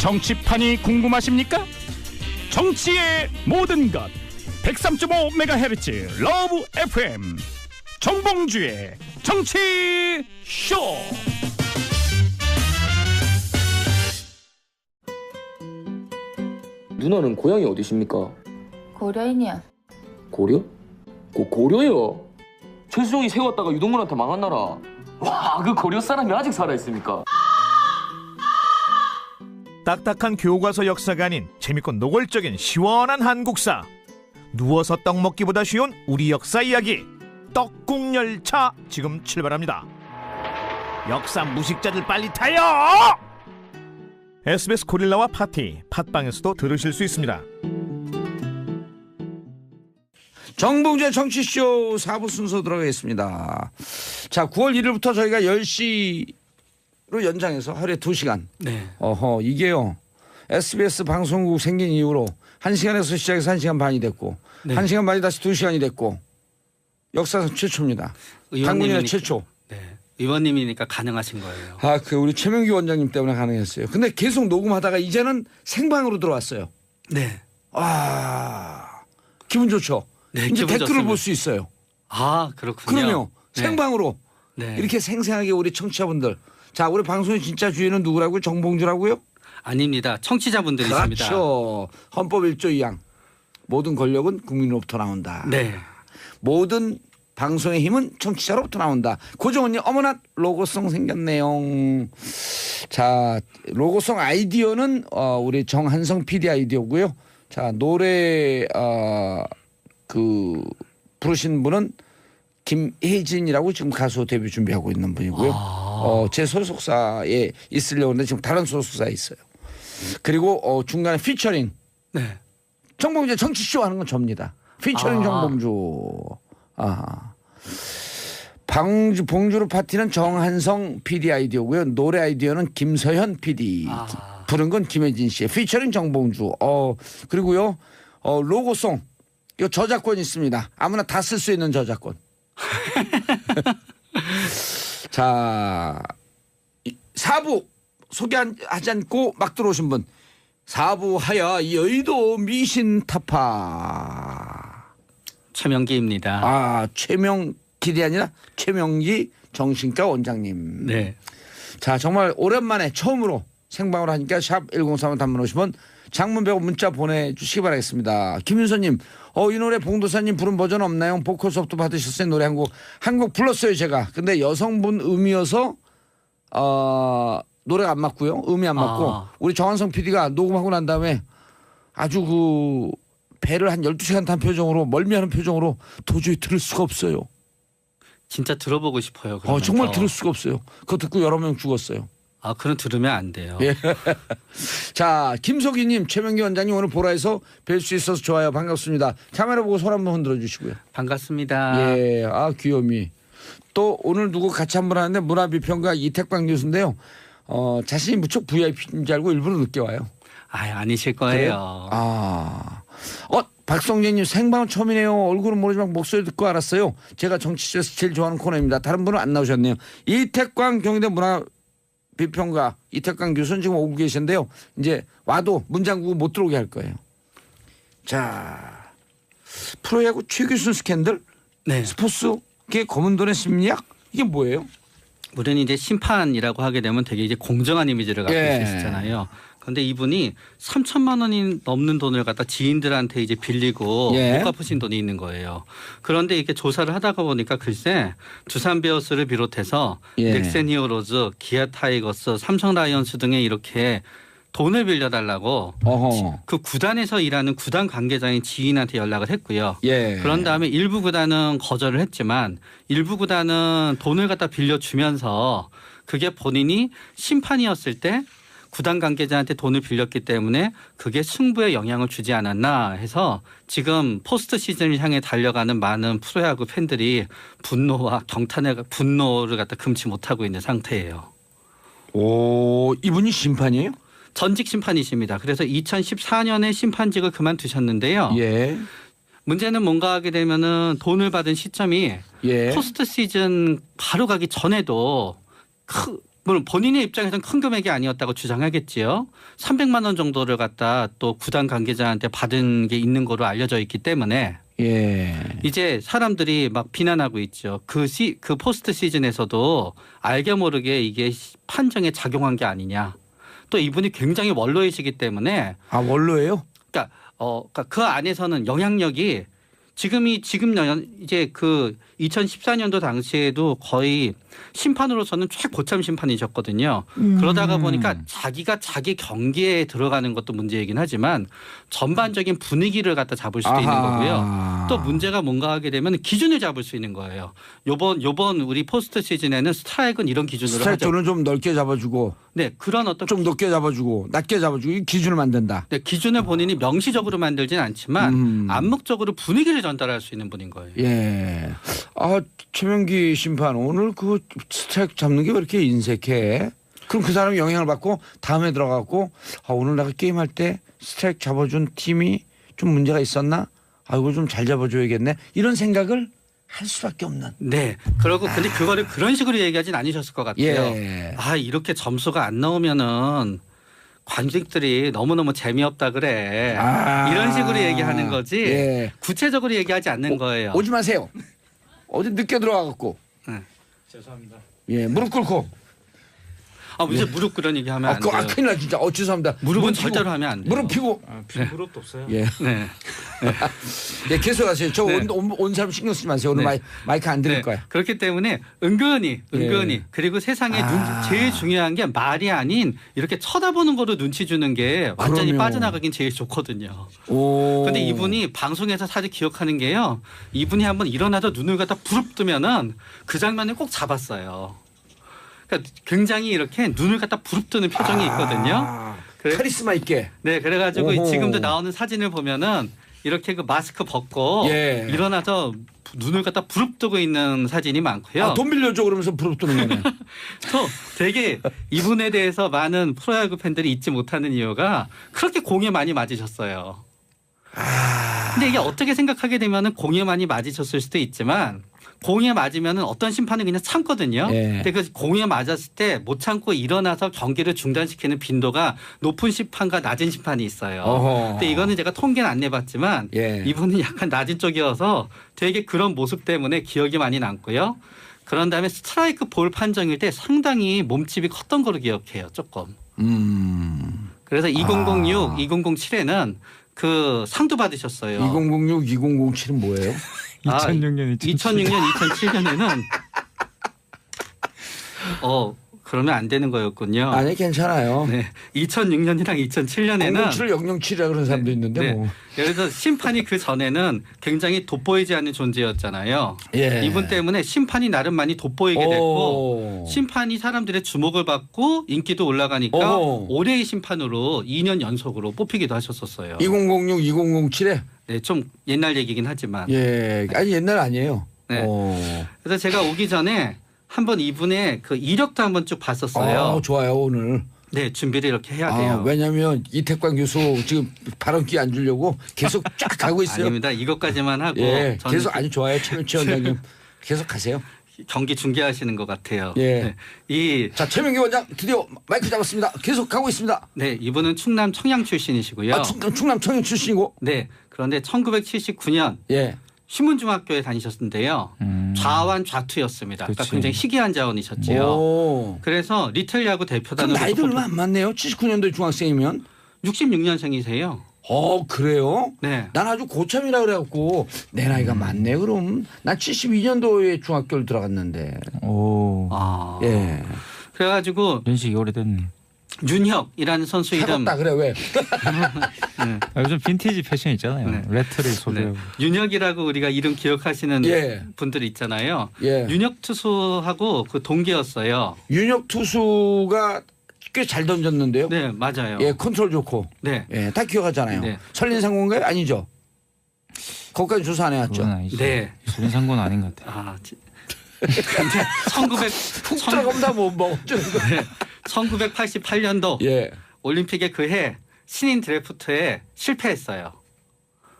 정치판이 궁금하십니까? 정치의 모든 것 103.5MHz 러브 FM 정봉주의 정치쇼. 누나는 고향이 어디십니까? 고려인이야. 고려? 고려요? 최수종이 세웠다가 유동근한테 망한 나라. 와, 그 고려 사람이 아직 살아있습니까? 딱딱한 교과서 역사가 아닌 재밌고 노골적인 시원한 한국사. 누워서 떡 먹기보다 쉬운 우리 역사 이야기. 떡국열차 지금 출발합니다. 역사 무식자들 빨리 타요! SBS 고릴라와 파티 팟빵에서도 들으실 수 있습니다. 정봉주의 정치쇼 4부 순서 들어가겠습니다. 자, 9월 1일부터 저희가 10시로 연장해서 하루에 2시간. 네. 이게요. SBS 방송국 생긴 이후로 1시간에서 시작해서 1시간 반이 됐고, 네. 1시간 반이 다시 2시간이 됐고, 역사상 최초입니다. 당군인의 최초. 네. 의원님이니까 가능하신 거예요. 우리 최명기 원장님 때문에 가능했어요. 근데 계속 녹음하다가 이제는 생방으로 들어왔어요. 네. 기분 좋죠? 네, 이제 기분 댓글을 좋습니다. 볼 수 있어요. 아, 그렇군요. 그럼요. 네. 생방으로. 네. 이렇게 생생하게 우리 청취자분들. 자, 우리 방송의 진짜 주인은 누구라고요? 정봉주라고요? 아닙니다. 청취자분들이 있습니다. 그렇죠. 헌법 1조 2항. 모든 권력은 국민으로부터 나온다. 네. 모든 방송의 힘은 청취자로부터 나온다. 고정은요. 어머나 로고송 생겼네요. 자, 로고송 아이디어는 우리 정한성 PD 아이디어고요. 자, 노래 부르신 분은 김혜진이라고 지금 가수 데뷔 준비하고 있는 분이고요. 제 소속사에 있으려고 하는데 지금 다른 소속사에 있어요. 그리고 중간에 피처링. 네. 정봉주 정치쇼 하는 건 접니다. 피처링 정봉주. 봉주루 파티는 정한성 PD 아이디어고요. 노래 아이디어는 김서현 PD. 부른 건 김혜진 씨의 피처링 정봉주. 그리고요. 로고송. 이거 저작권 있습니다. 아무나 다 쓸 수 있는 저작권. 자, 4부 소개하지 않고 막 들어오신 분. 4부 하야 여의도 미신 타파. 최명기입니다. 최명길이 아니라 최명기 정신과 원장님. 네. 자, 정말 오랜만에 처음으로 생방으로 하니까 샵 1035 단문 50원 장문 100원 문자 보내주시기 바라겠습니다. 김윤서님, 이 노래 봉도사님 부른 버전 없나요? 보컬 수업도 받으셨어요. 노래 한 곡 불렀어요 제가. 근데 여성분 음이어서 노래가 안 맞고요. 음이 안 맞고 우리 정한성 PD가 녹음하고 난 다음에 아주 배를 한 12시간 탄 표정으로 멀미하는 표정으로 도저히 들을 수가 없어요. 진짜 들어보고 싶어요. 정말 들을 수가 없어요. 그거 듣고 여러 명 죽었어요. 그럼 들으면 안 돼요. 예. 자, 김석희님, 최명기 원장님 오늘 보라에서 뵐 수 있어서 좋아요. 반갑습니다. 카메라 보고 손 한번 흔들어 주시고요. 반갑습니다. 예, 귀요미. 또 오늘 누구 같이 한번 하는데 문화비평가 이택광 교수인데요. 자신이 무척 VIP인 줄 알고 일부러 늦게 와요. 아니실 거예요. 박성재님 생방은 처음이네요. 얼굴은 모르지만 목소리 듣고 알았어요. 제가 정치쇼에서 제일 좋아하는 코너입니다. 다른 분은 안 나오셨네요. 이택광 경희대 문화비평가 이택광 교수는 지금 오고 계신데요. 이제 와도 문 잠그고 못 들어오게 할 거예요. 자, 프로야구 최규순 스캔들, 네. 스포츠계 검은 돈의 심리학, 이게 뭐예요? 우리는 이제 심판이라고 하게 되면 되게 이제 공정한 이미지를 갖고 있으시잖아요. 그런데 이분이 3천만 원이 넘는 돈을 갖다 지인들한테 이제 빌리고 못 갚으신 돈이 있는 거예요. 그런데 이렇게 조사를 하다가 보니까 글쎄 두산 베어스를 비롯해서 넥센 히어로즈, 기아 타이거스, 삼성 라이온스 등에 이렇게 돈을 빌려달라고 그 구단에서 일하는 구단 관계자인 지인한테 연락을 했고요. 그런 다음에 일부 구단은 거절을 했지만 일부 구단은 돈을 갖다 빌려주면서 그게 본인이 심판이었을 때 구단 관계자한테 돈을 빌렸기 때문에 그게 승부에 영향을 주지 않았나 해서 지금 포스트 시즌을 향해 달려가는 많은 프로야구 팬들이 분노와 분노를 갖다 금치 못하고 있는 상태예요. 이분이 심판이에요? 전직 심판이십니다. 그래서 2014년에 심판직을 그만두셨는데요. 문제는 뭔가 하게 되면은 돈을 받은 시점이 포스트 시즌 바로 가기 전에도 물론 본인의 입장에서는 큰 금액이 아니었다고 주장하겠지요. 300만 원 정도를 갖다 또 구단 관계자한테 받은 게 있는 거로 알려져 있기 때문에 예. 이제 사람들이 막 비난하고 있죠. 그 포스트 시즌에서도 알게 모르게 이게 판정에 작용한 게 아니냐. 또 이분이 굉장히 원로이시기 때문에 아 원로예요? 그러니까 그 안에서는 영향력이 지금 이제 그 2014년도 당시에도 거의 심판으로서는 최고참 심판이셨거든요. 그러다가 보니까 자기가 자기 경기에 들어가는 것도 문제이긴 하지만 전반적인 분위기를 갖다 잡을 수도 있는 거고요. 또 문제가 뭔가 하게 되면 기준을 잡을 수 있는 거예요. 요번 우리 포스트 시즌에는 스트라이크는 이런 기준으로 하죠. 스트라이크는 좀 넓게 잡아주고 네, 그런 어떤 좀 높게 잡아주고 낮게 잡아주고 이 기준을 만든다. 네, 기준을 본인이 명시적으로 만들진 않지만 암묵적으로 분위기를 전달할 수 있는 분인 거예요. 예. 아 최명기 심판 오늘 그 스트라이크 잡는 게 왜 이렇게 인색해? 그럼 그 사람이 영향을 받고 다음에 들어가고 오늘 내가 게임할 때 스트라이크 잡아준 팀이 좀 문제가 있었나? 이거 좀 잘 잡아줘야겠네. 이런 생각을 할 수밖에 없는. 네. 그러고 근데 그거를 그런 식으로 얘기하진 않으셨을 것 같아요. 예. 이렇게 점수가 안 나오면은 관객들이 너무너무 재미없다 그래. 이런 식으로 얘기하는 거지. 예. 구체적으로 얘기하지 않는 거예요. 오지 마세요. 어디 늦게 들어와갖고. 네. 죄송합니다. 예, 무릎 꿇고. 이제 무릎 그런 얘기 하면 안 돼요. 큰일 나 진짜. 죄송합니다. 무릎은 절대로 하면 안 돼요. 무릎 피고. 무릎도 없어요. 예. 네. 예, 계속하세요. 저 네. 온 사람 신경 쓰지 마세요. 오늘 네. 마이크 안 들을 네. 거야. 그렇기 때문에 은근히 예. 그리고 세상에 제일 중요한 게 말이 아닌 이렇게 쳐다보는 거로 눈치 주는 게 완전히 그럼요. 빠져나가긴 제일 좋거든요. 오. 근데 이분이 방송에서 사실 기억하는 게요. 이분이 한번 일어나서 눈을 갖다 부릅뜨면은 그 장면을 꼭 잡았어요. 그러니까 굉장히 이렇게 눈을 갖다 부릅뜨는 표정이 있거든요. 카리스마 있게. 네, 그래가지고 오호. 지금도 나오는 사진을 보면은 이렇게 그 마스크 벗고 예. 일어나서 눈을 갖다 부릅뜨고 있는 사진이 많고요. 돈 빌려줘 그러면서 부릅뜨는 거네. 또 되게 이분에 대해서 많은 프로야구 팬들이 잊지 못하는 이유가 그렇게 공에 많이 맞으셨어요. 근데 이게 어떻게 생각하게 되면은 공에 많이 맞으셨을 수도 있지만 공에 맞으면은 어떤 심판은 그냥 참거든요. 예. 근데 그 공에 맞았을 때 못 참고 일어나서 경기를 중단시키는 빈도가 높은 심판과 낮은 심판이 있어요. 어허. 근데 이거는 제가 통계는 안 내봤지만 예. 이분은 약간 낮은 쪽이어서 되게 그런 모습 때문에 기억이 많이 남고요. 그런 다음에 스트라이크 볼 판정일 때 상당히 몸집이 컸던 걸로 기억해요. 조금. 그래서 2006, 2007에는 그 상도 받으셨어요. 2006, 2007은 뭐예요? 2006년, 2006년, 2007년에는 그러면 안 되는 거였군요. 아니 괜찮아요. 네, 2006년이랑 2007년에는 007을 007이라 그런 사람도 있는데 네. 뭐. 예를 들어 심판이 그 전에는 굉장히 돋보이지 않는 존재였잖아요. 예. 이분 때문에 심판이 나름 많이 돋보이게 됐고 오. 심판이 사람들의 주목을 받고 인기도 올라가니까 오. 올해의 심판으로 2년 연속으로 뽑히기도 하셨었어요. 2006, 2007에 네, 좀 옛날 얘기긴 하지만. 예. 아니 옛날 아니에요. 네. 오. 그래서 제가 오기 전에 한번 이분의 그 이력도 한번 쭉 봤었어요. 좋아요 오늘. 네, 준비를 이렇게 해야 돼요. 왜냐하면 이태광 교수 지금 발언 기회 안 주려고 계속 쫙 가고 있어요. 아닙니다. 이것까지만 하고 예. 저는 계속 아니 좋아요. 최명치 원장님 계속 가세요. 경기 중계하시는 것 같아요. 예. 네. 자 최명기 원장 드디어 마이크 잡았습니다. 계속 가고 있습니다. 네, 이분은 충남 청양 출신이시고요. 충남 청양 출신이고. 네, 그런데 1979년 예. 신문중학교에 다니셨는데요. 좌완 좌투였습니다. 그러니까 그치. 굉장히 희귀한 자원이셨지요. 오. 그래서 리틀 야구 그럼 대표단으로 나이도 얼마 안 많네요. 79년도 중학생이면. 66년생이세요. 그래요? 네. 난 아주 고참이라 그래갖고 내 나이가 많네 그럼. 난 72년도에 중학교를 들어갔는데. 오. 아. 예. 그래가지고 연식이 오래됐네. 윤혁이라는 선수 이름. 사갔다 그래 왜? 요즘 빈티지 패션 있잖아요. 네. 레트를 소비하고. 네. 윤혁이라고 우리가 이름 기억하시는 예. 분들 있잖아요. 예. 윤혁 투수하고 그 동기였어요. 윤혁 투수가 꽤 잘 던졌는데요. 네, 맞아요. 예, 컨트롤 좋고. 네. 예, 다 기억하잖아요. 네. 설린상고인가요? 아니죠. 거기까지 조사 안 해왔죠. 그건 아니죠. 네. 소린상고는 아닌 것 같아요. 아, 근데 푹 들어간다 뭐 어쩌는 거야. 1988년도 예. 올림픽의 그 해 신인 드래프트에 실패했어요.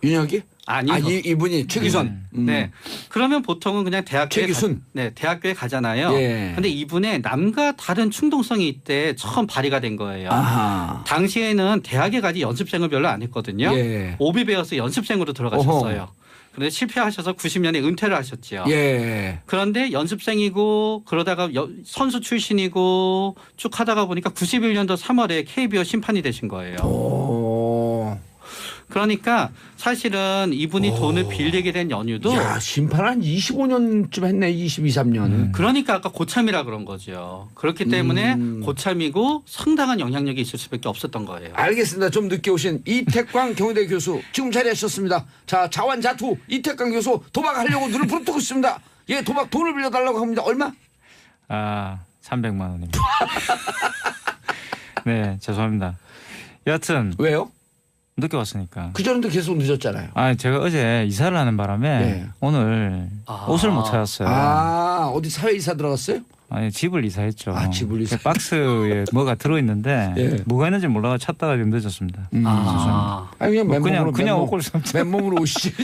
윤혁이? 아니요. 이분이 최기선. 네. 그러면 보통은 그냥 최기순. 대학교에 가잖아요. 예. 근데 이분의 남과 다른 충동성이 이때 처음 발휘가 된 거예요. 아하. 당시에는 대학에 가지 연습생을 별로 안 했거든요. 예. 오비 베어스 연습생으로 들어가셨어요. 그런데 실패하셔서 90년에 은퇴를 하셨죠. 예. 그런데 연습생이고 그러다가 선수 출신이고 쭉 하다가 보니까 91년도 3월에 KBO 심판이 되신 거예요. 오. 그러니까 사실은 이분이 돈을 빌리게 된 연유도 야, 심판 한 25년쯤 했네. 22, 3년. 그러니까 아까 고참이라 그런 거죠. 그렇기 때문에 고참이고 상당한 영향력이 있을 수밖에 없었던 거예요. 알겠습니다. 좀 늦게 오신 이태광 경희대 교수 지금 자리하셨습니다. 자, 자완자투 이태광 교수 도박하려고 눈을 부릅뜨고 있습니다. 예, 도박 돈을 빌려달라고 합니다. 얼마? 300만 원입니다. 네, 죄송합니다. 여하튼 왜요? 늦게 왔으니까. 그전에도 계속 늦었잖아요. 제가 어제 이사를 하는 바람에 네. 오늘 옷을 못 찾았어요. 어디 사회이사 들어갔어요? 아니, 집을 이사했죠. 집을 이사. 박스에 뭐가 들어있는데 예. 뭐가 있는지 몰라서 찾다가 좀 늦었습니다. 죄송합니다. 아니, 그냥 그냥 옷 고를 수 없죠. 맨몸으로 오시지.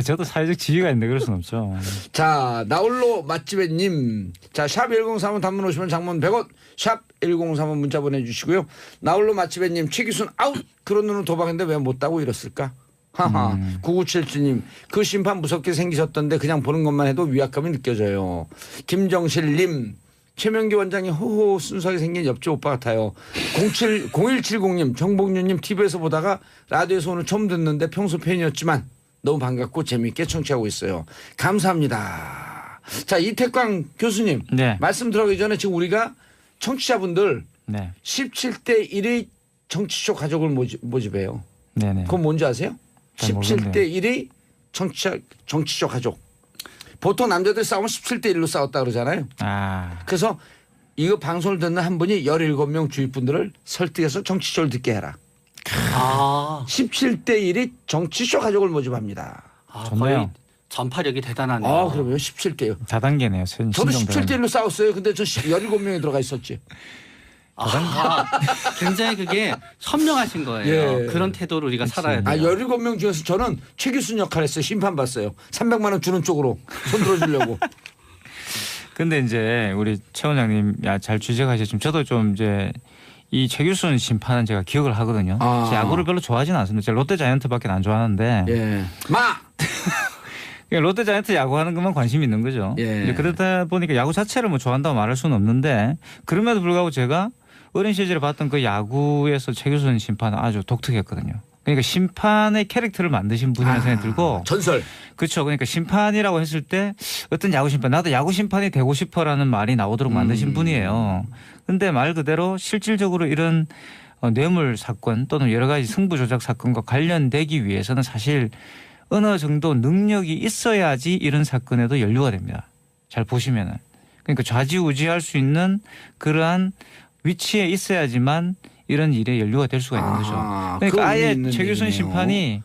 저도 사회적 지위가 있는데 그럴 수는 없죠. 자, 나홀로 맛집애님. 자, 샵 1035 단문 오시면 장문 100원. 샵 1035 문자 보내주시고요. 나홀로 맛집애님 최기순 아웃. 그런 눈은 도박인데 왜 못 따고 이랬을까? 하하. 9977님. 그 심판 무섭게 생기셨던데 그냥 보는 것만 해도 위압감이 느껴져요. 김정실님. 최명기 원장이 호호 순수하게 생긴 옆집 오빠 같아요. 0170님. 정복윤님 TV에서 보다가 라디오에서 오늘 처음 듣는데 평소 팬이었지만 너무 반갑고 재미있게 청취하고 있어요. 감사합니다. 자, 이태광 교수님. 네. 말씀 들어가기 전에 지금 우리가 청취자분들 네. 17대 1의 정치쇼 가족을 모집해요. 네네. 그건 뭔지 아세요? 잘 17대 1의 정치쇼 가족. 보통 남자들 싸우면 17대 1로 싸웠다 그러잖아요. 그래서 이거 방송을 듣는 한 분이 17명 주위 분들을 설득해서 정치쇼를 듣게 해라. 17대 1의 정치쇼 가족을 모집합니다. 거의 전파력이 대단하네요. 그러면 17대요. 다단계네요. 저도 17대 1로 싸웠어요. 근데 저 17명이 들어가 있었지. 굉장히 그게 현명하신 거예요. 예. 그런 태도를 우리가 살아야 돼요. 17명 중에서 저는 최기순 역할을 했어요. 심판 봤어요. 300만 원 주는 쪽으로 손 들어주려고. 근데 이제 우리 최 원장님 잘 지적하셨지만 저도 좀 이제 이 최규순 심판은 제가 기억을 하거든요. 야구를 별로 좋아하지는 않습니다. 제가 롯데 자이언트밖에 안 좋아하는데. 예. 롯데 자이언트 야구하는 것만 관심이 있는 거죠. 예. 그러다 보니까 야구 자체를 뭐 좋아한다고 말할 수는 없는데 그럼에도 불구하고 제가 어린 시절에 봤던 그 야구에서 최규순 심판은 아주 독특했거든요. 그러니까 심판의 캐릭터를 만드신 분이라는 생각이 들고. 전설. 그렇죠. 그러니까 심판이라고 했을 때 어떤 야구 심판 나도 야구 심판이 되고 싶어라는 말이 나오도록 만드신 분이에요. 그런데 말 그대로 실질적으로 이런 뇌물 사건 또는 여러 가지 승부 조작 사건과 관련되기 위해서는 사실 어느 정도 능력이 있어야지 이런 사건에도 연루가 됩니다. 잘 보시면은. 그러니까 좌지우지할 수 있는 그러한 위치에 있어야지만 이런 일에 연루가 될 수가 있는 거죠. 그러니까 아예 최규순 심판이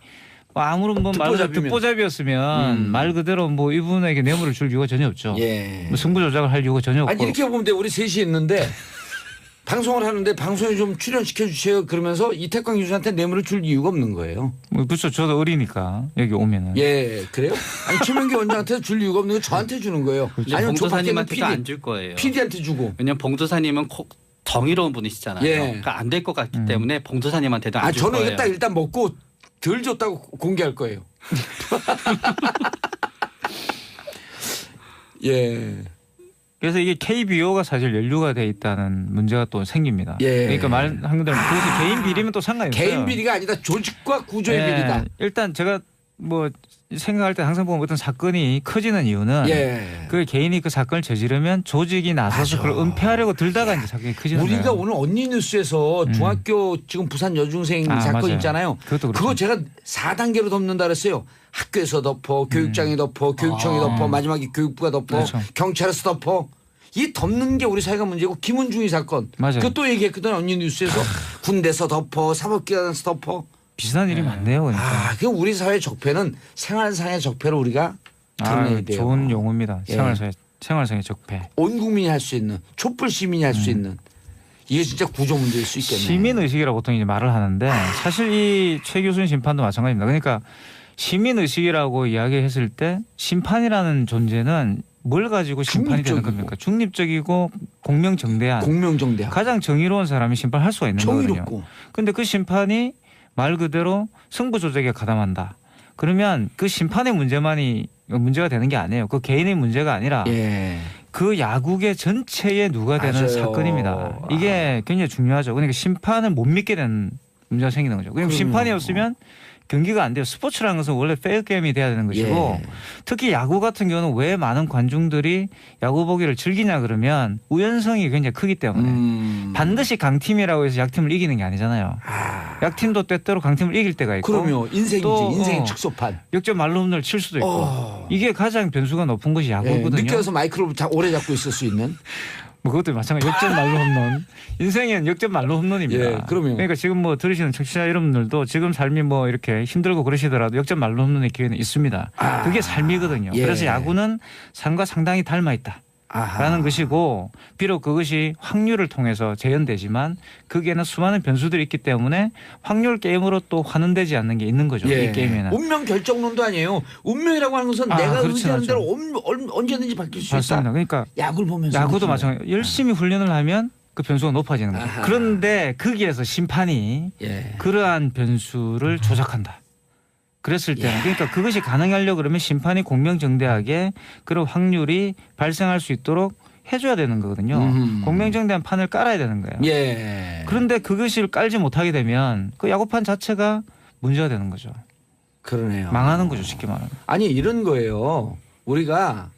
아무런 뭐 말 그대로 듣보잡이었으면 말 그대로 뭐 이분에게 뇌물을 줄 이유가 전혀 없죠. 예. 뭐 승부 조작을 할 이유가 전혀 없고. 아니 이렇게 보면 돼. 우리 셋이 있는데 방송을 하는데 방송에 좀 출연시켜 주세요. 그러면서 이태광 교수한테 뇌물을 줄 이유가 없는 거예요. 뭐 그렇죠. 저도 어리니까 여기 오면은. 예, 그래요? 아니 최명기 원장한테 줄 이유가 없는 거 저한테 주는 거예요. 그렇죠. 아니면 봉도사님한테도 안 줄 거예요. PD한테 주고. 왜냐면 봉도사님은 덩이로운 분이시잖아요. 예. 그러니까 안 될 것 같기 때문에 봉도사님한테도 안 줄 거예요. 저는 이거 딱 일단 먹고 덜 줬다고 공개할 거예요. 예. 그래서 이게 KBO가 사실 연루가 돼 있다는 문제가 또 생깁니다. 예. 그러니까 말한 그대로 그것이 개인 비리면 또 상관이 없어요. 개인 비리가 아니다. 조직과 구조의 예. 비리다. 일단 제가 뭐 생각할 때 항상 보면 어떤 사건이 커지는 이유는 그 개인이 그 사건을 저지르면 조직이 나서서 그걸 은폐하려고 들다가 이제 사건이 커지는 거예요. 우리가 오늘 언니 뉴스에서 중학교 지금 부산 여중생 사건 맞아요. 있잖아요. 그거 제가 4단계로 덮는다 그랬어요. 학교에서 덮어, 교육장이 덮어, 교육청이 덮어, 마지막에 교육부가 덮어, 그렇죠. 경찰에서 덮어. 이 덮는 게 우리 사회가 문제고 김은중이 사건. 맞아요. 그것도 얘기했거든 언니 뉴스에서. 군대에서 덮어, 사법기관에서 덮어. 비슷한 일이 많네요. 그러니까. 그 우리 사회 적폐는 생활상의 적폐로 우리가 드러내야 돼요. 좋은 용어입니다. 예. 생활상의 적폐. 온 국민이 할 수 있는 촛불 시민이 할 수 있는 이게 진짜 구조 문제일 수 있겠네요. 시민 의식이라고 보통 이제 말을 하는데 사실 이 최규순 심판도 마찬가지입니다. 그러니까 시민 의식이라고 이야기했을 때 심판이라는 존재는 뭘 가지고 심판이 되는 겁니까? 중립적이고 공명정대한. 공명정대한. 가장 정의로운 사람이 심판할 수가 있는 정의롭고. 거거든요. 그런데 그 심판이 말 그대로 승부 조작에 가담한다. 그러면 그 심판의 문제만이 문제가 되는 게 아니에요. 그 개인의 문제가 아니라 예. 그 야구계 전체에 누가 되는 맞아요. 사건입니다. 이게 굉장히 중요하죠. 그러니까 심판을 못 믿게 되는 문제가 생기는 거죠. 그럼 심판이 없으면 경기가 안 돼요. 스포츠라는 것은 원래 페어 게임이 돼야 되는 것이고 예. 특히 야구 같은 경우는 왜 많은 관중들이 야구 보기를 즐기냐 그러면 우연성이 굉장히 크기 때문에 반드시 강팀이라고 해서 약팀을 이기는 게 아니잖아요. 약팀도 때때로 강팀을 이길 때가 있고 그럼요. 인생이지. 또, 인생 축소판. 역전 말로 홈런을 칠 수도 있고 이게 가장 변수가 높은 것이 예. 야구거든요. 늦게 와서 마이크를 오래 잡고 있을 수 있는. 뭐 그것도 마찬가지. 역전 말로 홈런. 인생엔 역전 말로 홈런입니다. 예, 그럼요. 그러니까 지금 뭐 들으시는 청취자 여러분들도 지금 삶이 뭐 이렇게 힘들고 그러시더라도 역전 말로 홈런의 기회는 있습니다. 그게 삶이거든요. 예. 그래서 야구는 삶과 상당히 닮아 있다. 라는 것이고 비록 그것이 확률을 통해서 재현되지만 거기에는 수많은 변수들이 있기 때문에 확률 게임으로 또 환원되지 않는 게 있는 거죠. 예. 이 게임에는. 운명 결정론도 아니에요. 운명이라고 하는 것은 내가 그렇진 의지하는 않죠. 대로 언제든지 바뀔 수 맞습니다. 있다. 그러니까 야구를 보면서. 야구도 느끼는 마찬가지예요. 열심히 훈련을 하면 그 변수가 높아지는 거죠. 그런데 거기에서 심판이 예. 그러한 변수를 조작한다. 그랬을 때는 그러니까 그것이 가능하려고 그러면 심판이 공명정대하게 그런 확률이 발생할 수 있도록 해줘야 되는 거거든요. 공명정대한 판을 깔아야 되는 거예요. 예. 그런데 그것을 깔지 못하게 되면 그 야구판 자체가 문제가 되는 거죠. 그러네요. 망하는 거죠, 쉽게 말하면. 아니 이런 거예요. 우리가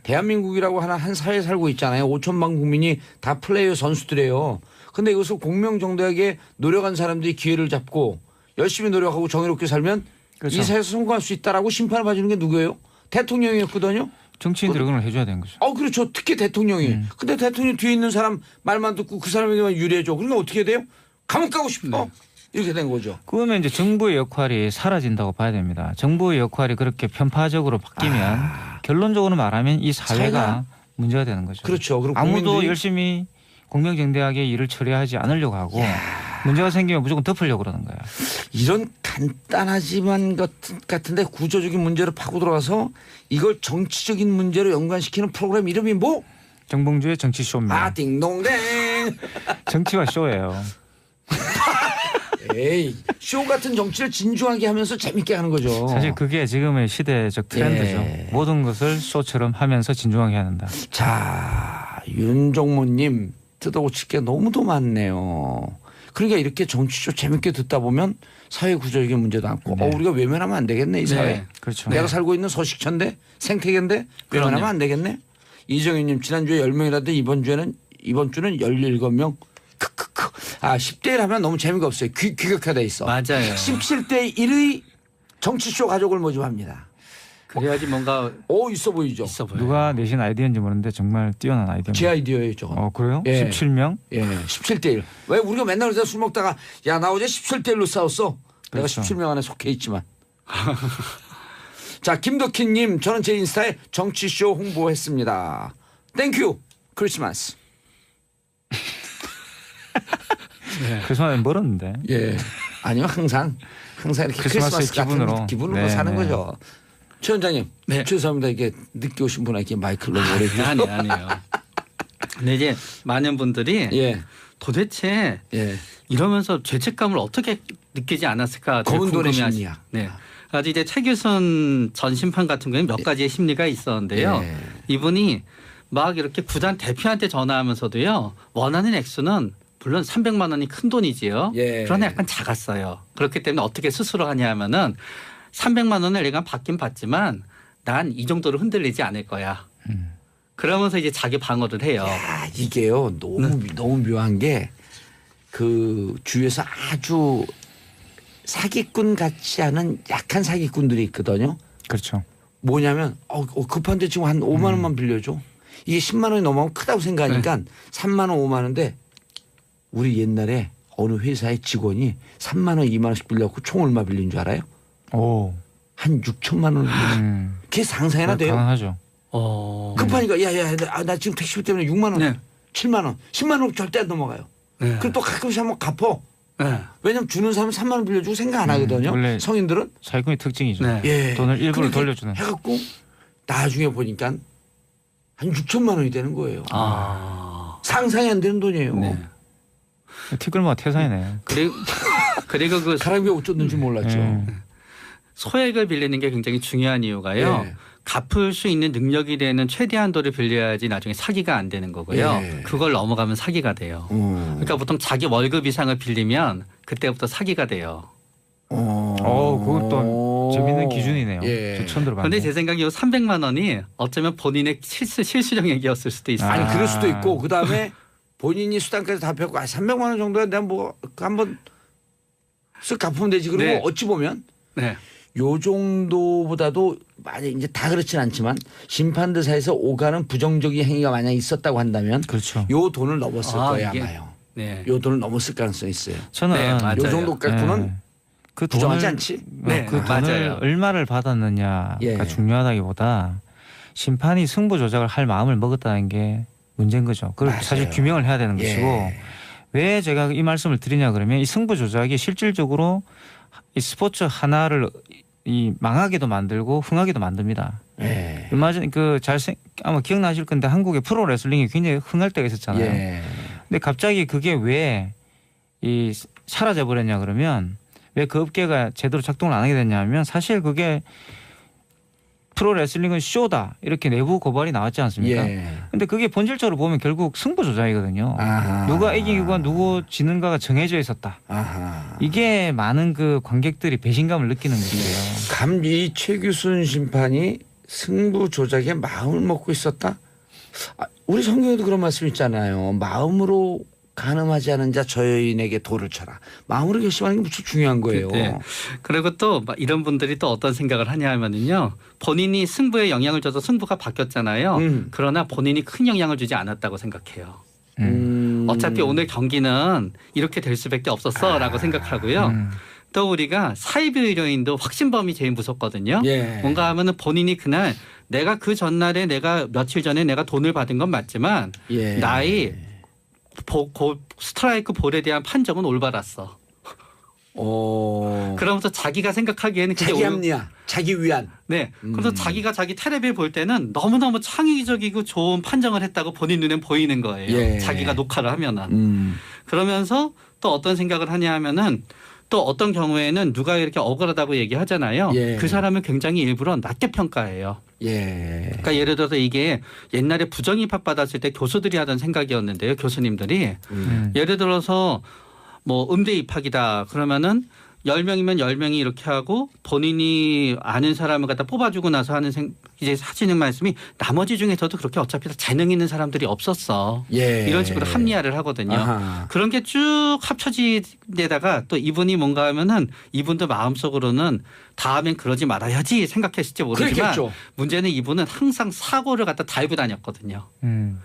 대한민국이라고 하는 한 사회에 살고 있잖아요. 5천만 국민이 다 플레이어 선수들이에요. 근데 이것을 공명정대하게 노력한 사람들이 기회를 잡고 열심히 노력하고 정의롭게 살면 그렇죠. 이 사회에서 성공할 수 있다라고 심판을 봐주는 게 누구예요? 대통령이었거든요. 정치인들이 그걸 해줘야 되는 거죠. 그렇죠. 특히 대통령이. 근데 대통령 뒤에 있는 사람 말만 듣고 그 사람에게만 유리해줘. 그러니까 어떻게 돼요? 감옥 가고 싶어. 이렇게 된 거죠. 그러면 이제 정부의 역할이 사라진다고 봐야 됩니다. 정부의 역할이 그렇게 편파적으로 바뀌면 결론적으로 말하면 이 사회가 문제가 되는 거죠. 그렇죠. 그리고 아무도 국민들이- 열심히 공명정대하게 일을 처리하지 않으려고 하고 문제가 생기면 무조건 덮으려고 그러는 거예요. 이런 간단하지만 같은데 구조적인 문제로 파고 들어와서 이걸 정치적인 문제로 연관시키는 프로그램 이름이 뭐? 정봉주의 정치쇼입니다. 띵동댕. 정치와 쇼예요. 에이, 쇼 같은 정치를 진중하게 하면서 재밌게 하는 거죠. 사실 그게 지금의 시대적 트렌드죠. 예. 모든 것을 쇼처럼 하면서 진중하게 한다. 자, 윤종모님 뜯어고칠 게 너무도 많네요. 그러니까 이렇게 정치쇼 재밌게 듣다 보면 사회 구조적인 문제도 않고 우리가 외면하면 안 되겠네 이 사회. 네. 그렇죠. 내가 살고 있는 서식처인데 생태계인데 외면하면 안 되겠네. 이정희님 지난주에 10명이라도 이번 주는 17명. 크크크. 10대 1 하면 너무 재미가 없어요. 귀격화돼 있어. 맞아요. 17대 1의 정치쇼 가족을 모집합니다. 그래야지 뭔가 있어 보이죠. 있어 보여요. 누가 내신 아이디어인지 모르는데 정말 뛰어난 아이디어입니다. 제 아이디어예요 저건. 그래요? 예. 17명? 예, 17대 1. 왜 우리가 맨날 그래서 술 먹다가 야 나 어제 17대 1로 싸웠어. 내가 그렇죠. 17명 안에 속해 있지만. 자 김덕희님 저는 제 인스타에 정치쇼 홍보했습니다. 땡큐 크리스마스. 크리스마스는 멀었는데. 예. 아니요 항상 이렇게 크리스마스의 크리스마스 같은 기분으로 네, 사는 네. 거죠. 최 원장님 네. 죄송합니다. 이게 늦게 오신 분에게 마이크를 너무 오래 주셔서. 아니에요. 근데 이제 많은 분들이 예. 도대체 예. 이러면서 죄책감을 어떻게 느끼지 않았을까 되게 검은 돈의 궁금해하시- 심리야. 네. 아주 이제 최규순 전 심판 같은 경우는 몇 가지의 심리가 있었는데요. 예. 이분이 막 이렇게 구단 대표한테 전화하면서도요. 원하는 액수는 물론 300만 원이 큰 돈이지요. 예. 그러나 약간 작았어요. 그렇기 때문에 어떻게 스스로 하냐 하면은 300만 원을 내가 받긴 받지만 난 이 정도로 흔들리지 않을 거야. 그러면서 이제 자기 방어를 해요. 야, 이게요 너무 묘한 게 그 주위에서 아주 사기꾼 같지 않은 약한 사기꾼들이 있거든요. 그렇죠. 뭐냐면 급한데 지금 한 5만 원만 빌려줘. 이게 10만 원이 넘어가면 크다고 생각하니까 3만 원 5만 원인데 우리 옛날에 어느 회사의 직원이 3만 원 2만 원씩 빌려갖고 총 얼마 빌린 줄 알아요? 오. 한 6천만 원 빌렸어. 그게 상상이나 돼요? 가능하죠. 급하니까 야야 나 지금 택시비 때문에 6만 원 네. 7만 원 10만 원 절대 안 넘어가요. 네. 그럼 또 가끔씩 한번 갚어. 네. 왜냐면 주는 사람은 3만 원 빌려주고 생각 안 하거든요. 원래 성인들은. 사기꾼의 특징이죠. 네. 예. 돈을 일부러 그렇게 돌려주는. 해갖고 나중에 보니까 한 6천만 원이 되는 거예요. 아. 상상이 안 되는 돈이에요. 네. 티끌모아 태산이네. 그리고 그 사람이 어쩌는지 몰랐죠. 소액을 빌리는 게 굉장히 중요한 이유가요. 예. 갚을 수 있는 능력이 되는 최대 한도를 빌려야지 나중에 사기가 안 되는 거고요. 예. 그걸 넘어가면 사기가 돼요. 그러니까 보통 자기 월급 이상을 빌리면 그때부터 사기가 돼요. 그건 또 재밌는 기준이네요. 예. 저 처음 들어봤네. 그런데 제 생각에 이 300만 원이 어쩌면 본인의 실수령액이었을 수도 있어요. 아니 그럴 수도 있고 그 다음에 본인이 수당까지 다 펴고 300만 원 정도야 내가 뭐 한번 쓱 갚으면 되지. 그리고 네. 어찌 보면 네. 요 정도보다도 만약 이제 다 그렇진 않지만 심판들 사이에서 오가는 부정적인 행위가 만약 있었다고 한다면 그렇죠. 요 돈을 넘었을 거예요 이게- 아마요. 네. 요 돈을 넘었을 가능성이 있어요. 저는 네, 맞아요. 요 정도 갖고는 네. 그 부정하지 돈을- 않지. 네, 그 돈을 맞아요. 얼마를 받았느냐가 예. 중요하다기보다 심판이 승부 조작을 할 마음을 먹었다는 게 문제인 거죠. 그걸 맞아요. 사실 규명을 해야 되는 예. 것이고 왜 제가 이 말씀을 드리냐 그러면 이 승부 조작이 실질적으로 이 스포츠 하나를 이 망하게도 만들고 흥하게도 만듭니다. 예. 얼마 전 아마 기억나실 건데 한국의 프로 레슬링이 굉장히 흥할 때가 있었잖아요. 예. 근데 갑자기 그게 왜 이 사라져 버렸냐 그러면 왜 그 업계가 제대로 작동을 안 하게 됐냐면 사실 그게 프로 레슬링은 쇼다 이렇게 내부 고발이 나왔지 않습니까? 예. 근데 그게 본질적으로 보면 결국 승부 조작이거든요. 아하. 누가 이기고 누구 지는가가 정해져 있었다. 아하. 이게 많은 그 관객들이 배신감을 느끼는 것이에요. 감히 최규순 심판이 승부 조작에 마음을 먹고 있었다. 우리 성경에도 그런 말씀 있잖아요. 마음으로 간음하지 않은 자 저여인에게 돌을 쳐라. 마음으로 결심하는 게 무척 중요한 거예요. 네. 그리고 또 막 이런 분들이 또 어떤 생각을 하냐 하면은요. 본인이 승부에 영향을 줘서 승부가 바뀌었잖아요. 그러나 본인이 큰 영향을 주지 않았다고 생각해요. 어차피 오늘 경기는 이렇게 될 수밖에 없었어라고 생각하고요. 또 우리가 사이비 의료인도 확신범이 제일 무섭거든요. 예. 뭔가 하면은 본인이 그날 내가 그 전날에 내가 며칠 전에 내가 돈을 받은 건 맞지만 예. 나의 스트라이크 볼에 대한 판정은 올바랐어. 그러면서 자기가 생각하기에는 그게 자기 합리화, 자기 위안. 네. 그래서 자기가 자기 텔레비를 볼 때는 너무너무 창의적이고 좋은 판정을 했다고 본인 눈엔 보이는 거예요. 예. 자기가 녹화를 하면은. 그러면서 또 어떤 생각을 하냐 하면은 또 어떤 경우에는 누가 이렇게 억울하다고 얘기하잖아요. 예. 그 사람을 굉장히 일부러 낮게 평가해요. 예. 그러니까 예를 들어서 이게 옛날에 부정입학 받았을 때 교수들이 하던 생각이었는데요. 교수님들이. 예를 들어서 뭐 음대 입학이다 그러면은 10명이면 10명이 이렇게 하고 본인이 아는 사람을 갖다 뽑아주고 나서 이제 하시는 말씀이 나머지 중에서도 그렇게 어차피 다 재능 있는 사람들이 없었어. 예. 이런 식으로 합리화를 하거든요. 아하. 그런 게 쭉 합쳐지다가 또 이분이 뭔가 하면은 이분도 마음속으로는 다음엔 그러지 말아야지 생각했을지 모르지만 그렇겠죠. 문제는 이분은 항상 사고를 갖다 달고 다녔거든요. 음.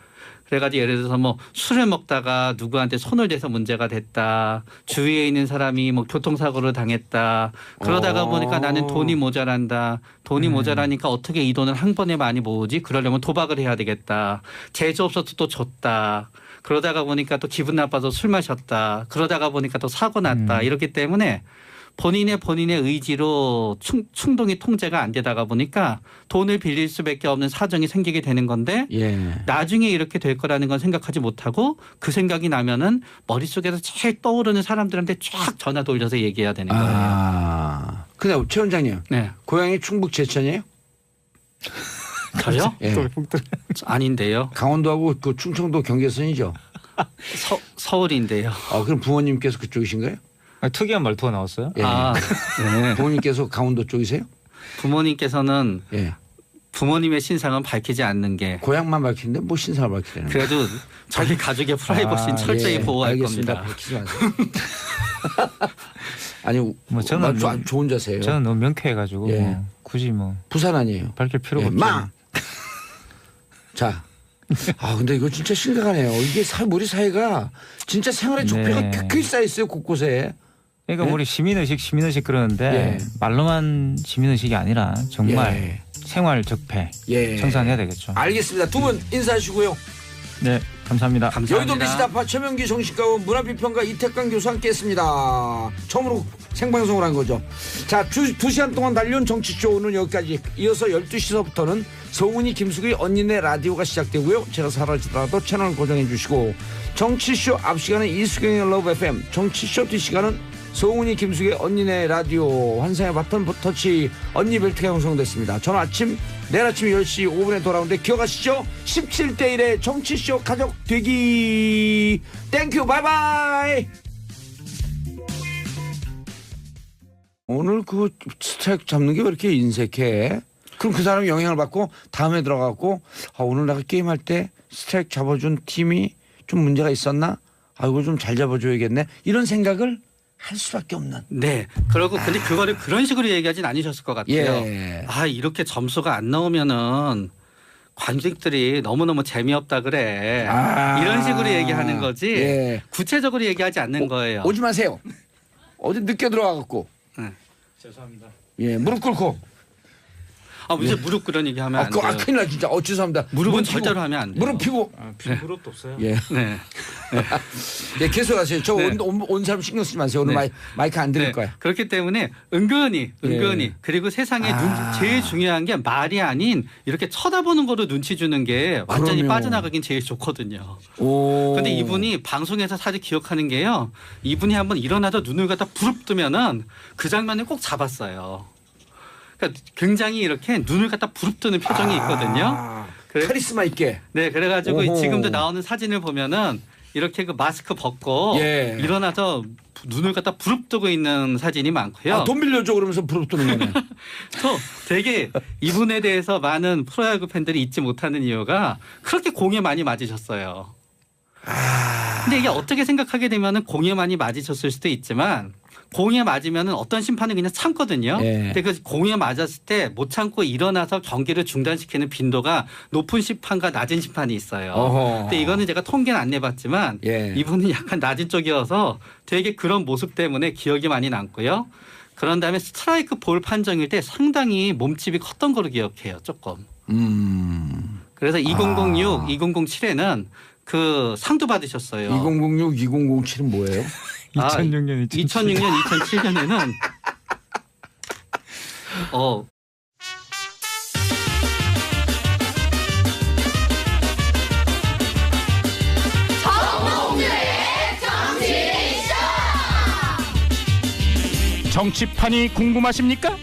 그래가지고 예를 들어서 뭐 술을 먹다가 누구한테 손을 대서 문제가 됐다. 주위에 있는 사람이 뭐 교통사고를 당했다. 그러다가 보니까 나는 돈이 모자란다. 돈이 모자라니까 어떻게 이 돈을 한 번에 많이 모으지? 그러려면 도박을 해야 되겠다. 제조업소도 또 줬다. 그러다가 보니까 또 기분 나빠서 술 마셨다. 그러다가 보니까 또 사고 났다. 이렇기 때문에 본인의 의지로 충동이 통제가 안 되다가 보니까 돈을 빌릴 수밖에 없는 사정이 생기게 되는 건데 예. 나중에 이렇게 될 거라는 건 생각하지 못하고 그 생각이 나면은 머릿속에서 제일 떠오르는 사람들한테 쫙 전화 돌려서 얘기해야 되는 거예요. 아. 근데 최 원장님, 네. 고향이 충북 제천이에요? 저요? 예. 아닌데요. 강원도하고 그 충청도 경계선이죠. 서울인데요. 그럼 부모님께서 그쪽이신가요? 특이한 말투가 나왔어요. 예. 아, 네. 부모님께서 강원도 쪽이세요? 부모님께서는 예. 부모님의 신상은 밝히지 않는 게 고향만 밝히는데 뭐 신상을 밝히려는 거예요? 그래도 저희 가족의 프라이버시는 철저히 예, 보호할 알겠습니다. 겁니다. 밝히지 마세요. 아니, 뭐 저는 아주 좋은 자세예요. 저는 너무 명쾌해가지고 예. 뭐 굳이 뭐 부산 아니에요. 밝힐 필요가 예, 없죠. 마. 자. 근데 이거 진짜 심각하네요. 이게 우리 사회가 진짜 생활의 적폐가 네. 켜켜이 쌓여 있어요 곳곳에. 그러니까 예? 우리 시민의식 그러는데 예. 말로만 시민의식이 아니라 정말 예. 생활 적폐 예. 청산해야 되겠죠. 알겠습니다. 두 분 인사하시고요. 네, 감사합니다. 여의도 미시다파 최명기 정신과원 문화비평가 이태강 교수 함께했습니다. 처음으로 생방송을 한 거죠. 자, 2시간 동안 달려온 정치쇼 오늘 여기까지. 이어서 12시서부터는 성훈이 김숙의 언니네 라디오가 시작되고요. 제가 사라지더라도 채널 고정해 주시고 정치쇼 앞 시간은 이수경의 러브 FM, 정치쇼 뒤 시간은 성훈이 김숙의 언니네 라디오 환상의 바톤 터치 언니 벨트가 형성됐습니다. 저는 내일 아침 10시 5분에 돌아오는데 기억하시죠? 17대 1의 정치쇼 가족 되기. 땡큐 바이바이. 오늘 그 스트라이크 잡는 게 왜 이렇게 인색해? 그럼 그 사람이 영향을 받고 다음에 들어가고 오늘 내가 게임할 때 스트라이크 잡아준 팀이 좀 문제가 있었나? 이거 좀 잘 잡아줘야겠네. 이런 생각을 할 수밖에 없는. 네. 그리고 근데 그거를 그런 식으로 얘기하진 않으셨을 것 같아요. 예. 이렇게 점수가 안 나오면은 관객들이 너무너무 재미없다 그래. 이런 식으로 얘기하는 거지. 예. 구체적으로 얘기하지 않는 거예요. 오지 마세요. 어디 늦게 들어와갖고. 죄송합니다. 예, 무릎 꿇고. 이제 무릎 꿇은 얘기하면 안 돼요. 큰일 나 진짜. 죄송합니다. 무릎은 절대로 하면 안 돼요. 무릎 피고. 무릎도 없어요. 예. 네. 예, 계속하세요. 저 온 사람 신경 쓰지 마세요. 오늘 마이크 안 드릴 거야. 그렇기 때문에 은근히 그리고 세상에 제일 중요한 게 말이 아닌 이렇게 쳐다보는 거로 눈치 주는 게 완전히 그럼요. 빠져나가긴 제일 좋거든요. 오. 근데 이분이 방송에서 사실 기억하는 게요. 이분이 한번 일어나서 눈을 갖다 부릅뜨면은 그 장면을 꼭 잡았어요. 그러니까 굉장히 이렇게 눈을 갖다 부릅뜨는 표정이 있거든요. 카리스마 있게. 네, 그래가지고 오호. 지금도 나오는 사진을 보면은 이렇게 그 마스크 벗고 일어나서 눈을 갖다 부릅뜨고 있는 사진이 많고요. 돈 빌려줘 그러면서 부릅뜨는 거네. 또 되게 이분에 대해서 많은 프로야구 팬들이 잊지 못하는 이유가 그렇게 공에 많이 맞으셨어요. 근데 이게 어떻게 생각하게 되면은 공에 많이 맞으셨을 수도 있지만 공에 맞으면은 어떤 심판은 그냥 참거든요. 근데 그 공에 맞았을 때 못 참고 일어나서 경기를 중단시키는 빈도가 높은 심판과 낮은 심판이 있어요. 근데 이거는 제가 통계는 안 내봤지만 이분은 약간 낮은 쪽이어서 되게 그런 모습 때문에 기억이 많이 남고요. 그런 다음에 스트라이크 볼 판정일 때 상당히 몸집이 컸던 거로 기억해요. 조금. 그래서 2006, 2007에는 그 상도 받으셨어요. 2006, 2007은 뭐예요? 2006년, 2006년, 2007년에는 정치판이 궁금하십니까?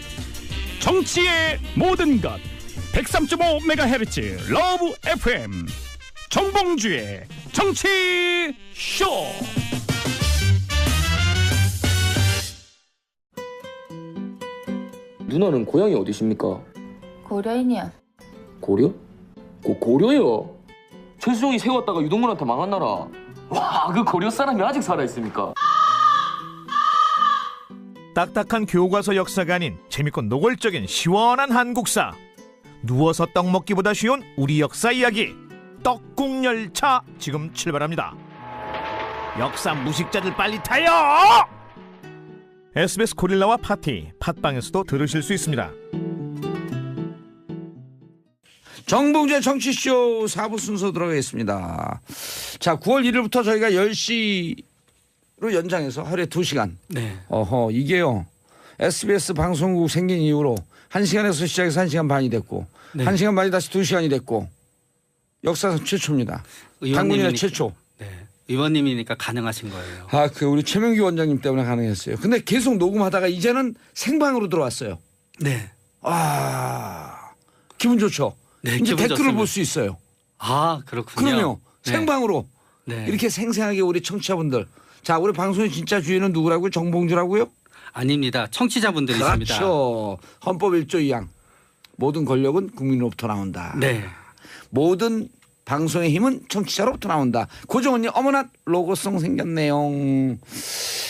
정치의 모든 것 103.5MHz 러브 FM 정봉주의 정치쇼. 누나는 고향이 어디십니까? 고려인이야. 고려? 고려요? 최수종이 세웠다가 유동근한테 망한 나라. 그 고려 사람이 아직 살아있습니까? 딱딱한 교과서 역사가 아닌 재밌고 노골적인 시원한 한국사. 누워서 떡 먹기보다 쉬운 우리 역사 이야기. 떡국열차 지금 출발합니다. 역사 무식자들 빨리 타요! SBS 고릴라와 파티 팟빵에서도 들으실 수 있습니다. 정봉주의 정치쇼 4부 순서 들어가겠습니다. 자, 9월 1일부터 저희가 10시로 연장해서 하루에 2시간. 이게요. SBS 방송국 생긴 이후로 1시간에서 시작해서 1시간 반이 됐고 1시간 반이 다시 2시간이 됐고 역사상 최초입니다. 당군이나 최초. 의원님이니까 가능하신 거예요. 우리 최명기 원장님 때문에 가능했어요. 근데 계속 녹음하다가 이제는 생방으로 들어왔어요. 네. 기분 좋죠? 이제 기분 댓글을 좋습니다. 볼 수 있어요. 그렇군요. 그럼요. 생방으로. 네. 이렇게 생생하게 우리 청취자분들. 자, 우리 방송의 진짜 주인은 누구라고요? 정봉주라고요? 아닙니다. 청취자분들이십니다. 그렇죠. 헌법 1조 2항. 모든 권력은 국민으로부터 나온다. 네. 모든 방송의 힘은 청취자로부터 나온다. 고정원님 어머나 로고송 생겼네요.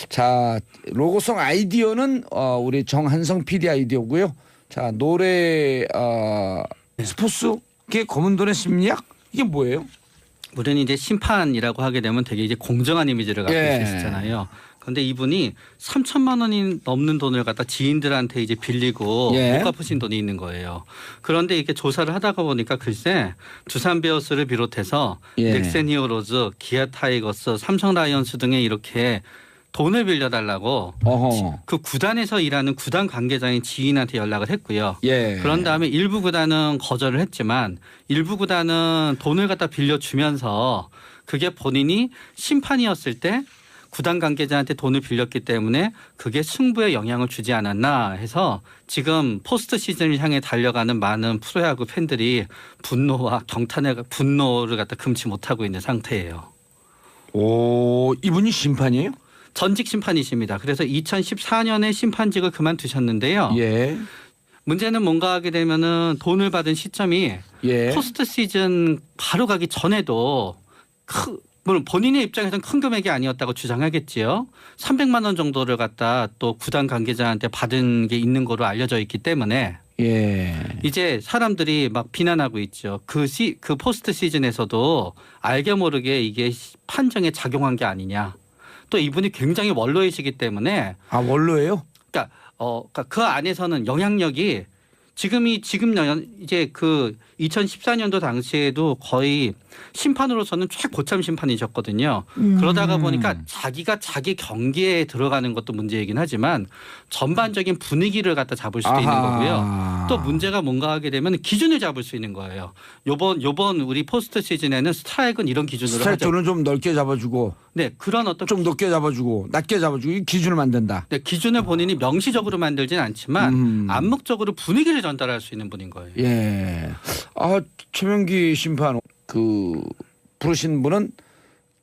자, 로고송 아이디어는 우리 정한성 PD 아이디어고요. 자, 노래 스포츠계 검은 돈의 심리학 이게 뭐예요? 우리는 이제 심판이라고 하게 되면 되게 이제 공정한 이미지를 갖고 있으시잖아요. 근데 이분이 3천만 원이 넘는 돈을 갖다 지인들한테 이제 빌리고 예. 못 갚으신 돈이 있는 거예요. 그런데 이렇게 조사를 하다가 보니까 글쎄 두산 베어스를 비롯해서 예. 넥센 히어로즈, 기아 타이거스, 삼성 라이온스 등에 이렇게 돈을 빌려달라고 어허. 그 구단에서 일하는 구단 관계자인 지인한테 연락을 했고요. 예. 그런 다음에 일부 구단은 거절을 했지만 일부 구단은 돈을 갖다 빌려주면서 그게 본인이 심판이었을 때 구단 관계자한테 돈을 빌렸기 때문에 그게 승부에 영향을 주지 않았나 해서 지금 포스트 시즌을 향해 달려가는 많은 프로야구 팬들이 분노와 분노를 갖다 금치 못하고 있는 상태예요. 오, 이분이 심판이에요? 전직 심판이십니다. 그래서 2014년에 심판직을 그만두셨는데요. 예. 문제는 뭔가 하게 되면은 돈을 받은 시점이 예. 포스트 시즌 바로 가기 전에도 물론 본인의 입장에서는 큰 금액이 아니었다고 주장하겠지요. 300만 원 정도를 갖다 또 구단 관계자한테 받은 게 있는 거로 알려져 있기 때문에 예. 이제 사람들이 막 비난하고 있죠. 그 포스트 시즌에서도 알게 모르게 이게 판정에 작용한 게 아니냐. 또 이분이 굉장히 원로이시기 때문에 아, 원로예요? 그러니까 그 안에서는 영향력이 지금 이제 그 2014년도 당시에도 거의 심판으로서는 최고참 심판이셨거든요. 그러다가 보니까 자기가 자기 경기에 들어가는 것도 문제이긴 하지만 전반적인 분위기를 갖다 잡을 수도 있는 거고요. 또 문제가 뭔가 하게 되면 기준을 잡을 수 있는 거예요. 요번 우리 포스트 시즌에는 스트라이크는 이런 기준으로 하죠. 스트라이크는 좀 넓게 잡아주고 네, 그런 어떤 좀 높게 잡아주고 낮게 잡아주고 이 기준을 만든다. 네, 기준을 본인이 명시적으로 만들진 않지만 암묵적으로 분위기를 전달할 수 있는 분인 거예요. 예. 아, 최명기 심판 그 부르신 분은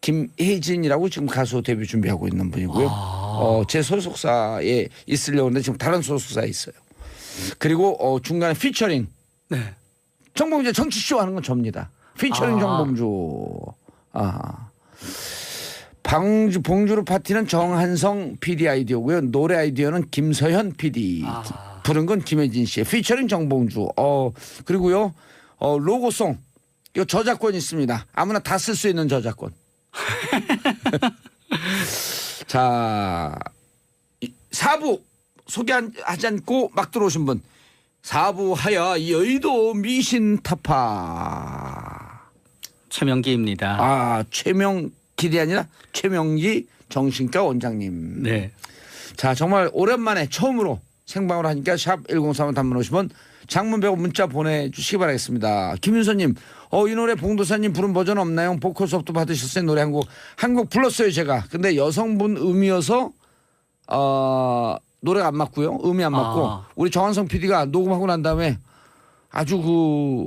김혜진이라고 지금 가수 데뷔 준비하고 있는 분이고요. 제 소속사에 있으려고 하는데 지금 다른 소속사에 있어요. 그리고 중간에 피처링. 네. 정봉주 정치쇼 하는 건 접니다. 피처링 정봉주. 봉주루 파티는 정한성 PD 아이디어고요. 노래 아이디어는 김서현 PD. 부른 건 김혜진 씨의 피처링 정봉주. 그리고요. 로고송. 이거 저작권 있습니다. 아무나 다 쓸 수 있는 저작권. 자, 4부 소개하지 않고 막 들어오신 분. 4부 하야 여의도 미신 타파. 최명기입니다. 최명길이 아니라 최명기 정신과 원장님. 네. 자, 정말 오랜만에 처음으로 생방으로 하니까 샵 1035 단문 50원 장문 100원 문자 보내주시기 바라겠습니다. 김윤서님, 이 노래 봉도사님 부른 버전 없나요? 보컬 수업도 받으셨어요. 노래 한 곡 불렀어요 제가. 근데 여성분 음이어서 노래가 안 맞고요. 음이 안 맞고 우리 정한성 PD가 녹음하고 난 다음에 아주 그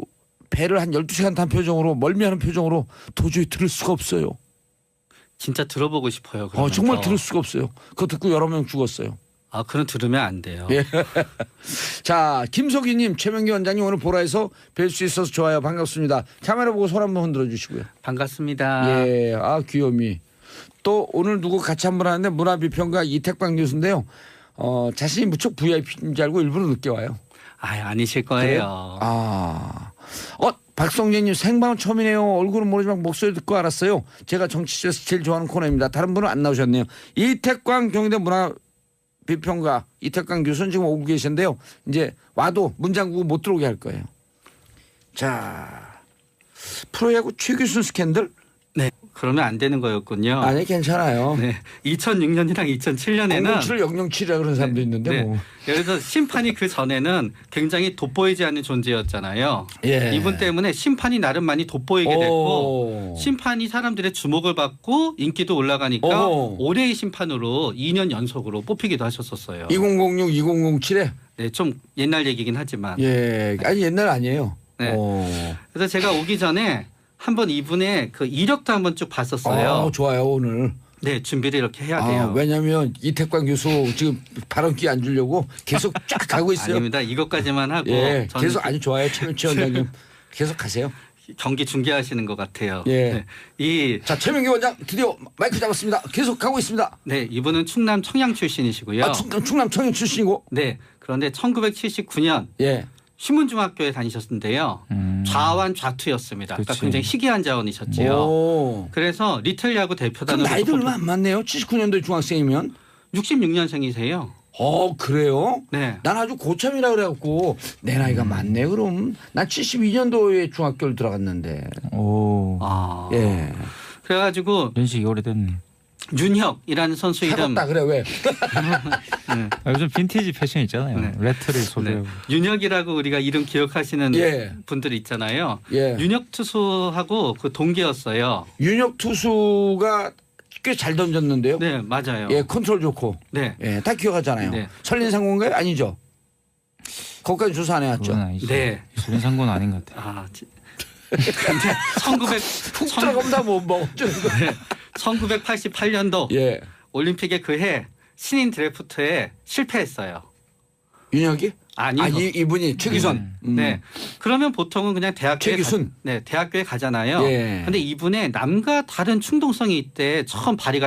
배를 한 12시간 탄 표정으로 멀미하는 표정으로 도저히 들을 수가 없어요. 진짜 들어보고 싶어요. 정말 들을 수가 없어요. 그거 듣고 여러 명 죽었어요. 그럼 들으면 안 돼요. 예. 자, 김석희님, 최명기 원장님 오늘 보라에서 뵐 수 있어서 좋아요. 반갑습니다. 카메라 보고 손 한번 흔들어 주시고요. 반갑습니다. 예, 귀요미. 또 오늘 누구 같이 한번 하는데 문화비평가 이택광 교수인데요. 자신이 무척 VIP인 줄 알고 일부러 늦게 와요. 아니실 거예요. 박성재님 생방은 처음이네요. 얼굴은 모르지만 목소리 듣고 알았어요. 제가 정치쇼에서 제일 좋아하는 코너입니다. 다른 분은 안 나오셨네요. 이택광 경희대 문화비평가 이택광 교수는 지금 오고 계신데요. 이제 와도 문 잠그고 못 들어오게 할 거예요. 자, 프로야구 최규순 스캔들? 네. 그러면 안 되는 거였군요. 아니, 괜찮아요. 네. 2006년이랑 2007년에는 007이라 그런 사람도 있는데 뭐. 예를 들어서 심판이 그 전에는 굉장히 돋보이지 않는 존재였잖아요. 예. 이분 때문에 심판이 나름 많이 돋보이게 됐고 심판이 사람들의 주목을 받고 인기도 올라가니까 올해의 심판으로 2년 연속으로 뽑히기도 하셨었어요. 2006, 2007에? 네, 좀 옛날 얘기긴 하지만. 예, 아니 옛날 아니에요. 네. 그래서 제가 오기 전에 한번 이분의 그 이력도 한번 쭉 봤었어요. 좋아요 오늘. 네, 준비를 이렇게 해야 돼요. 왜냐하면 이택광 교수 지금 발언기 안 주려고 계속 쫙 가고 있어요. 아닙니다. 이것까지만 하고. 예, 계속 아주 좋아요. 최 원장님 계속 가세요. 경기 중계하시는 것 같아요. 예. 네. 자, 최명기 원장 드디어 마이크 잡았습니다. 계속 가고 있습니다. 네, 이분은 충남 청양 출신이시고요. 충남 청양 출신이고. 네. 그런데 1979년 예. 신문중학교에 다니셨는데요. 좌완 좌투였습니다. 그러니까 그치. 굉장히 희귀한 자원이셨지요. 오. 그래서 리틀 야구 그럼 대표단으로 나이도 얼마 안 많네요. 79년도 중학생이면. 66년생이세요. 그래요? 네. 난 아주 고참이라 그래갖고 내 나이가 많네 그럼. 난 72년도에 중학교를 들어갔는데. 오. 아. 예. 그래가지고 연식이 오래됐네. 윤혁이라는 선수 이름. 해봤다 그래 왜? 요즘 빈티지 패션 있잖아요. 네. 레트를 소개하고. 윤혁이라고 우리가 이름 기억하시는 예. 분들 있잖아요. 예. 윤혁 투수하고 그 동기였어요. 윤혁 투수가 꽤 잘 던졌는데요. 네, 맞아요. 예, 컨트롤 좋고. 네. 예, 다 기억하잖아요. 네. 설린상고인가요? 아니죠. 거기까지 조사 안 해왔죠. 그건 아니죠. 네. 수련상고는 아닌 것 같아요. 아, 근데 1900 훅 들어가면 뭐 어쩌는 거야. 1988년도 예. 올림픽의 그 해 신인 드래프트에 실패했어요. 윤혁이? 아니요. 이분이 최기선. 네. 그러면 보통은 그냥 대학교에 최기순. 대학교에 가잖아요. 예. 근데 이분의 남과 다른 충동성이 이때 처음 발휘가